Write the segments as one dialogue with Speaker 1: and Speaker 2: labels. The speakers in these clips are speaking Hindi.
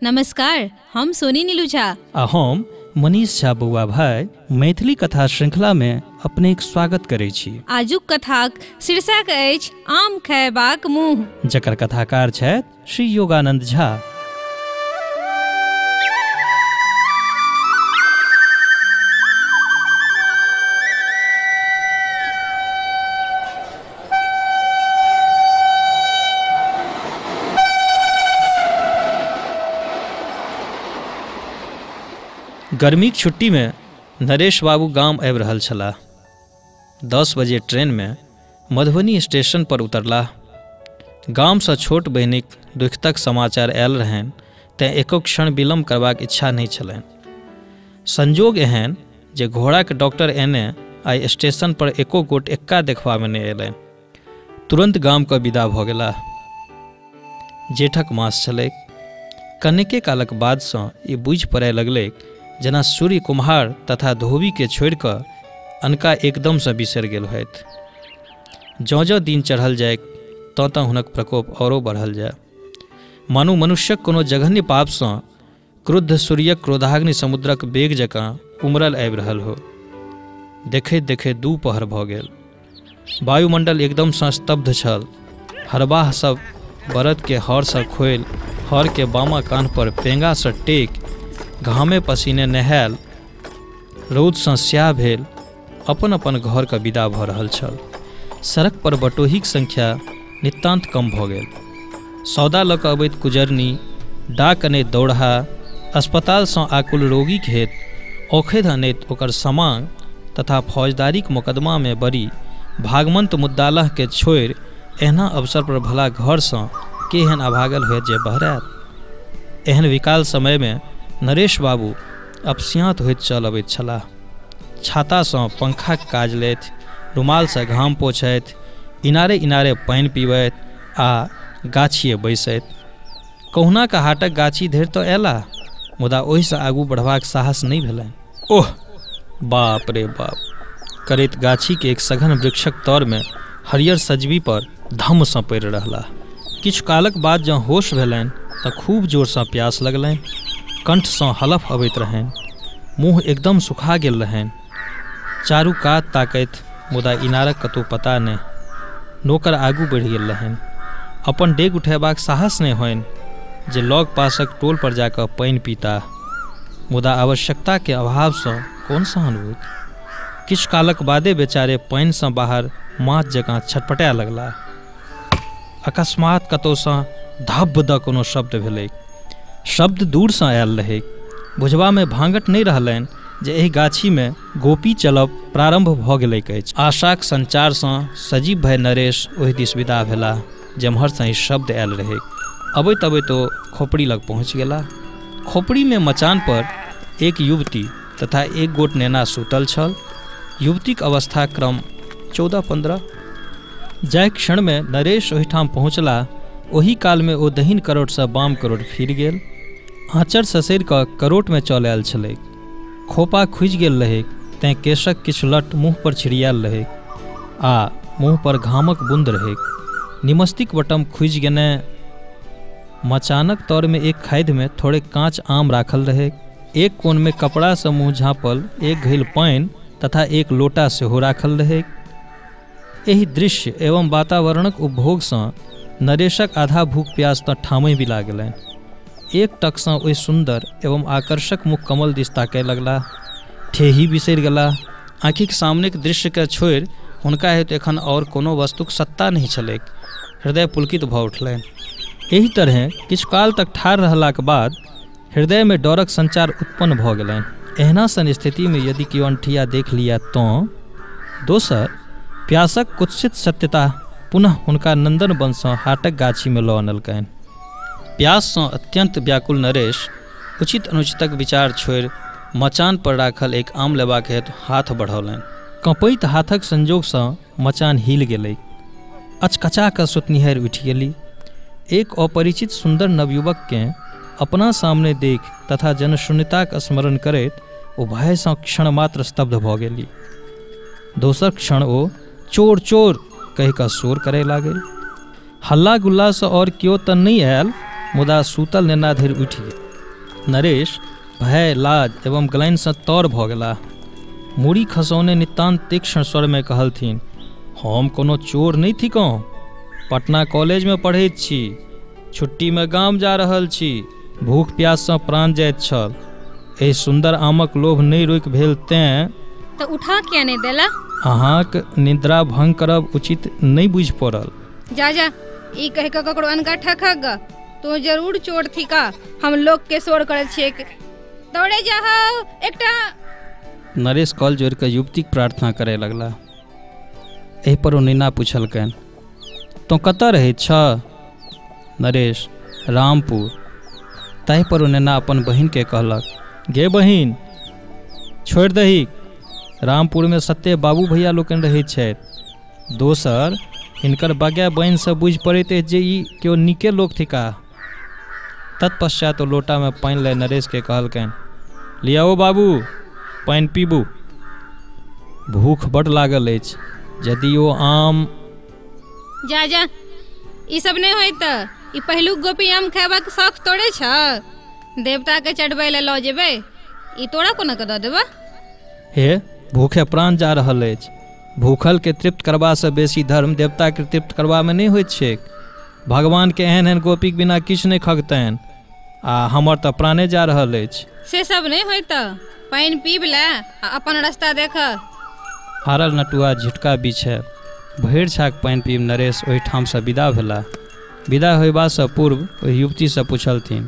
Speaker 1: नमस्कार, हम सोनी नीलू झा
Speaker 2: आ हम मनीष झा बउआ भाई मैथिली कथा श्रृंखला में अपनेक स्वागत करै छी।
Speaker 1: आजुक कथाक शीर्षक अछि आम खयबाक मुँह,
Speaker 2: जकर कथाकार छथि श्री योगानंद झा। गर्मीक छुट्टी में नरेश बाबू गाम आबि रहल छलाह। 10 बजे ट्रेन में मधुबनी स्टेशन पर उतरलाह। गाम से छोट बहिनीक दुखतक समाचार आयल रहनि तेँ एको क्षण विलम्ब करबाक इच्छा नहीं छलनि। संजोग एहन जे घोड़ाक डॉक्टर एने आइ स्टेशन पर एको गोट एक्का देखबा में नहि अयलनि। तुरंत गाम के विदा भऽ गेलाह। जेठक मास छलैक। कनिके कालक बाद सँ ई बुझि पड़य लगलैक जेना सूर्य कुम्हार तथा धोबी के छोड़ कऽ अनका एकदम से बिसरि गेल होइत। जँ दिन चढ़ल जाय तँ हुनक प्रकोप औरो बढ़ल जाय, मानो मनुष्यक कोनो जघन्य पाप सँ क्रुद्ध सूर्यक क्रोधाग्नि समुद्रक बेग जकाँ उमरल आबि रहल हो। देखैत देखैत 2 पहर भऽ गेल। वायुमंडल एकदम सँ स्तब्ध छल। हरबाह सब बरद के हर सँ खोलि हर के बामा कान पर पेंगा सँ टेक घामे पसीने नहायल रौद सँ स्याह भेल अपन अपन घर के विदा भऽ रहल छल। सड़क पर बटोहीक संख्या नितान्त कम भऽ गेल। सौदा लऽ कऽ अबैत कुजरनी, डाक अनैत दौड़हा, अस्पताल सँ आकुल रोगीक हेत औखैद अनैत ओकर समांग तथा फौजदारीक मोकदमा में बड़ी भागमंत मुद्दालह के छोड़ि एहना अवसर पर भला घर सँ के एहन अभागल होयत जे बहरायत। एहन विकाल समय में नरेश बाबू अपसियात होइत चल अबैत छलाह। छाता सँ पंखाक काज लैत, रुमाल सँ घाम पोछैत, इनारे इनारे पानि पीबैत आ गाछिए बैसैत। कहुना के हाटक गाछी धरि तऽ अयलाह, मुदा ओहि सँ आगू बढ़बाक साहस नहि भेलनि। ओह बाप रे बाप करैत गाछी के एक सघन वृक्षक तर में हरियर सजवी पर धम सँ पड़ि रहलाह। किछु कालक बाद जँ होश भेलनि तऽ खूब जोर सँ प्यास लगलनि। कंठ सँ हलफ अबैत रहनि, मुँह एकदम सुखा गेल रहनि। चारू कात ताकैत मुदा इनारक कतहु पता नहि। नौकर आगू बढ़ि गेल रहनि। अपन डेग उठेबाक साहस नहि होनि जे लग पासक टोल पर जाकऽ पानि पीता, मुदा आवश्यकता के अभाव सँ कोन सहन होइत। किछु कालक बादे बेचारे पानि सँ बाहर माछ जकाँ छटपटाए लगलाह। अकस्मात कतहु सँ धब्ब द कोनो शब्द भेलै। शब्द दूर सँ आयल रहै। बुझबा में भांगट नहि रहलनि जे एहि गाछी में गोपी चलब प्रारंभ भऽ गेलैक अछि। आशाक संचार सँ सजीव भय नरेश ओहि दिस विदा भेलाह जेम्हर सँ ई शब्द आयल रहै। अबैत अबैत ओ खोपड़ी लग पहुँच गेलाह। खोपड़ी में मचान पर एक युवती तथा एक गोट नेना सुतल छल। युवतीक अवस्था क्रम 14-15। जाहि क्षण में नरेश ओहिठाम पहुँचला ओहि काल में ओ दहिन करोट सँ बाम करोट फिर गेल। आँचर ससैर कऽ करोट में चल आयल छलैक। खोपा खुजि गेल रहैक तेँ केशक किछु लट मुँह पर छिड़ियाल रहैक आ मुँह पर घामक बूंद रहैक। निमस्तिक बटम खुजि गेने मचानक तर में एक खाधि में थोड़े काँच आम राखल रहैक। एक कोन में कपड़ा सँ मुँह झाँपल एक घैल पानि तथा एक लोटा सेहो राखल रहैक। एहि दृश्य एवं वातावरणक उपभोग सँ नरेशक आधा भूख प्यास तऽ ठामहि बिला गेलनि। एक टक सँ ओहि सुंदर एवं आकर्षक मुख कमल दिस ताकय लगलाह। ठेही बिसरि गेलाह। आँखिक सामनेक दृश्य के छोड़ि हुनका हेतु एखन और कोनो वस्तुक सत्ता नहि छलैक। हृदय पुलकित भऽ उठलनि। एहि तरहें किछु काल तक ठाढ़ रहलाक बाद हृदय में डरक संचार उत्पन्न भऽ गेलनि। एहना सन स्थिति में यदि केओ अंठिया देख लिया तँ। दोसर प्यासक कुत्सित सत्यता पुनः हुनका नंदन वन सँ हाटक गाछी में लऽ अनलकनि। प्यास सँ अत्यंत व्याकुल नरेश उचित अनुचितक विचार छोड़ि मचान पर राखल एक आम लेबाक हेतु हाथ बढ़ौलनि। कँपैत हाथक संजोग सँ मचान हिल गेलै। अचकचा कऽ सुतनिहारि उठि गेली। एक अपरिचित सुंदर नवयुवक केँ अपना सामने देख तथा जनशून्यताक स्मरण करैत ओ भय सँ क्षण मात्र स्तब्ध भऽ गेली। दोसर क्षण ओ चोर चोर कहि कऽ शोर करय लागल। हल्ला गुल्ला सँ और केओ तऽ नहि आयल, मुदा सूतल नेना धरि उठि गेल। नरेश भय लाज एवं ग्लानि सँ तर भऽ गेलाह। मूड़ी खसौने नितान्त तीक्ष्ण स्वर में कहलथिन, हम कोनो चोर नहि थिकहुँ, पटना कॉलेज में पढ़ैत छी, छुट्टी में गाम जा रहल छी, भूख प्यास सँ प्राण जाइत छल, एहि सुंदर आमक लोभ नहि रोकि भेल, तेँ
Speaker 1: तो उठा क्या नहीं देला?
Speaker 2: अहाँक निद्रा भंग करब उचित नहीं बुझि पड़ल।
Speaker 1: जा जा ई कह के ककरो अनका ठकग, तो जरूर चोर थी का, हम लोग के शोर करत छिए, दौड़े जाओ एकटा।
Speaker 2: नरेश कल जोड़ि कऽ युवतीक प्रार्थना करय लगला। एहि पर ओ नीना पूछलकनि, तो कतऽ रहैत छ? नरेश, रामपुर। ताहि पर ओ नीना अपन बहिनके कहलक, गे बहिन, छोड़ि दही, रामपुर में सत्ते बाबू भैया लोकनि रहैत छथि, दोसर हिनकर बगै बहिन से बुझि पड़ैत अछि जे ई केओ नीके लोक थिका। तत्पश्चात ओ लोटा में पानि लए नरेश के कहलकनि, लियाओ बाबू, पानि पीबू, भूख बड़ लागल अछि, यदि ओ आम।
Speaker 1: जा जा ई सब नहीं होइत, ई पहिलुक गोपी आम खायबाक शौक तोड़े छ, देवता के चढ़बै ले लऽ जेबै, ई तोरा कोना के दऽ देबा?
Speaker 2: हे, भूखे प्राण जा रहल अछि, भूखल के तृप्त करबा से बेसी धर्म देवता के तृप्त करबा में नहीं होइत छैक। भगवान के एहन एहन गोपीक बिना किछु नहीं खगतनि, आ हमर तऽ प्राणे जा रहल अछि। से
Speaker 1: सब नहीं होइत, पानि पीब ले आ अपन रास्ता देख।
Speaker 2: हारल नटुआ झिटका बिछे भरि छाक पानि पीब नरेश ओहिठाम से विदा भेला। विदा होयबा से पूर्व ओहि युवती से पूछलथिन,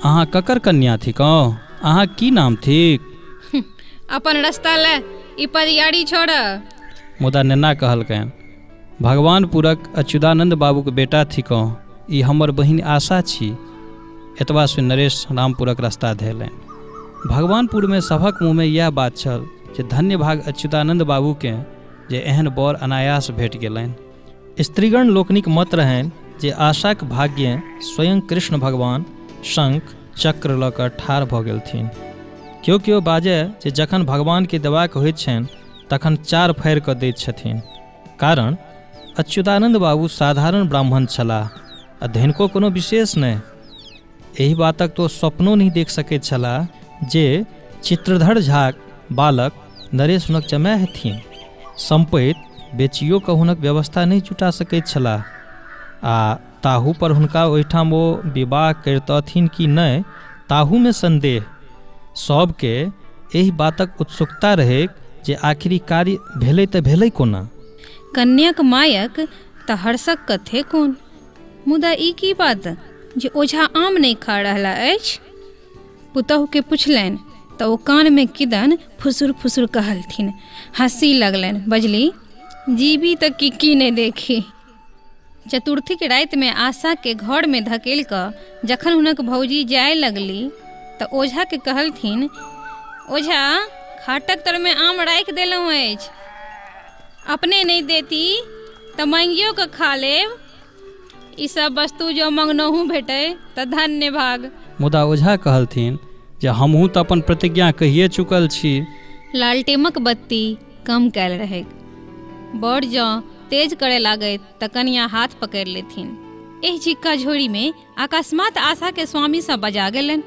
Speaker 2: अहाँ ककर कन्या थिकहुँ? अहाँ की नाम थिक?
Speaker 1: अपन रास्ता ले, ई परियारी छोड़।
Speaker 2: मुदा नेना कहलकनि, भगवानपुरक अच्युतानंद बाबूक बेटा थिकहुँ, ई हमर बहिन आशा छी। एतबा सुनि नरेश रामपुरक रास्ता धयलनि। भगवानपुर में सभक मुँह में यह बात छल जे धन्य भाग अच्युतानंद बाबूके जे एहन बर अनायास भेट गेलनि। स्त्रीगण लोकनिक मत रहनि जे आशाक भाग्य स्वयं कृष्ण भगवान शंख चक्र लऽ कऽ ठाढ़ भऽ गेलथिन। केओ केओ बाजय जे जखन भगवान के देबाक होइत छनि तखन चार फाड़ि कऽ दैत छथिन, कारण अच्युतानंद बाबू साधारण ब्राह्मण छलाह आ धनिको कोनो विशेष नहि। एहि बातक तो स्वप्नो नहीं देख सकैत छलाह जे चित्रधर झाक बालक नरेश हुनक जमाय हेथिन। संपत्ति बेचियो कऽ हुनक व्यवस्था नहीं जुटा सकैत छलाह, आ ताहू पर हुनका ओहिठाम ओ विवाह करितथिन कि नहि ताहू में संदेह। सबके एहि बातक उत्सुकता रहै जे आखिरी कार्य भेलै तऽ भेलै कोना।
Speaker 1: कन्याक मायक तऽ हर्षक कथे कोन, मुदा ई की बात जे ओझा आम नहीं खा रहला अछि? पुतहु के पुछलनि तऽ ओ कान में किदन फुसुर फुसुर कहलथिन। हंसी लगलनि, बजली, जीवी तऽ की नहीं देखी। चतुर्थी के राति में आशा के घर में धकेल कऽ जखन हुनक भौजी जाय लगली तऽ ओझा के कहलथिन, ओझा खाटक तर में आम राखि देलहुँ अछि, अपने नहीं देती तऽ मांगियो कऽ खा लेब, ई सब वस्तु जो मंगनहु भेटै तऽ धन्य भाग।
Speaker 2: मुदा ओझा कहलथिन जे हमहूँ तऽ अपन प्रतिज्ञा कहिए चुकल छी।
Speaker 1: लालटेमक बत्ती कम कैल रहे, बड़ जँ तेज करे लागत तऽ कनिया हाथ पकड़ि लेथिन। एहि चिक्का झोरी में अकस्मात आशा के स्वामी सँ बजा गेलनि।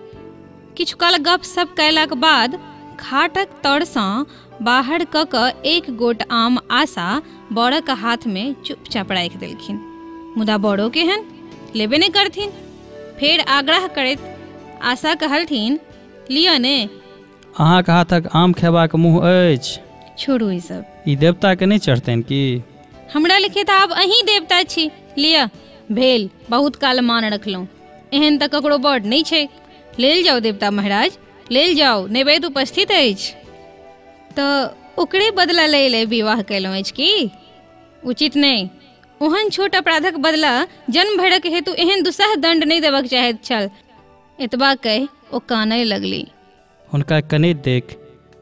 Speaker 1: किछु काल गप सप कयलाक बाद खाटक तर सँ बाहर कऽ कऽ एक गोट आम आशा बड़क हाथ में चुपचाप राखि देलखिन। मुदा बड़ो केहन लेबे नहीं करथिन। फेर आग्रह करैत आशा कहलथिन, लिअ ने,
Speaker 2: अहाँक हाथक आम खेबाक मुँह अछि।
Speaker 1: छोड़ू ई सब,
Speaker 2: ई देवता के नहीं चढ़तनि की?
Speaker 1: हमरा लिखे तऽ आब अहीं देवता छी, लिअ भेल, बहुत काल मान रखलहुँ, एहन तऽ ककरो बड़ नहीं छै, लेल जाओ देवता महाराज, लेल जाओ, नैवेद्य उपस्थित अछि। तऽ ओकरे बदला ले विवाह कयलहुँ अछि की? उचित नहीं, ओहन छोट अपराधक बदला जन्म भरक हेतु एहन दुस्साह दंड नहीं देबाक चाहैत छल। एतबा कहि ओ कानय लगली।
Speaker 2: हुनका कने देख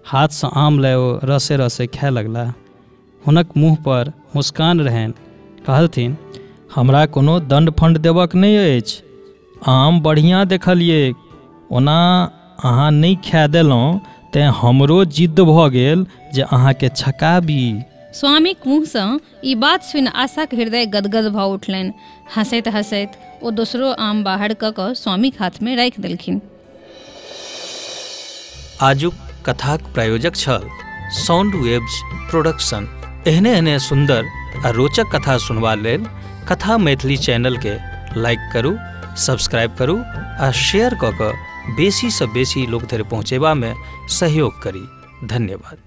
Speaker 2: हाथ से आम लय ओ रसे रसे खाय लगला। हुनक मुँह पर मुस्कान रहनि। कहलथिन, हमरा कोनो दंड फंड देबक नहीं अछि, आम बढ़िया देखलियै, ओना अहाँ नहीं खाय देलहुँ तेँ हमरो जिद्द भऽ गेल जे अहाँके छकाबी।
Speaker 1: स्वामीक मुँह सँ ई बात सुनि आशाक हृदय गदगद भऽ उठलनि। हंसैत हंसैत ओ दोसरो आम बाहर कऽ कऽ स्वामीक हाथ में राखि देलखिन।
Speaker 2: आजुक कथाक प्रायोजक छल साउंड वेव्स प्रोडक्शन। एहने एहने सुंदर आ रोचक कथा सुनवा लेल कथा मैथिली चैनल के लाइक करू, सब्सक्राइब करू आ शेयर कऽ कऽ बेसी सँ बेसी लोक धरि पहुँचेबा में सहयोग करी। धन्यवाद।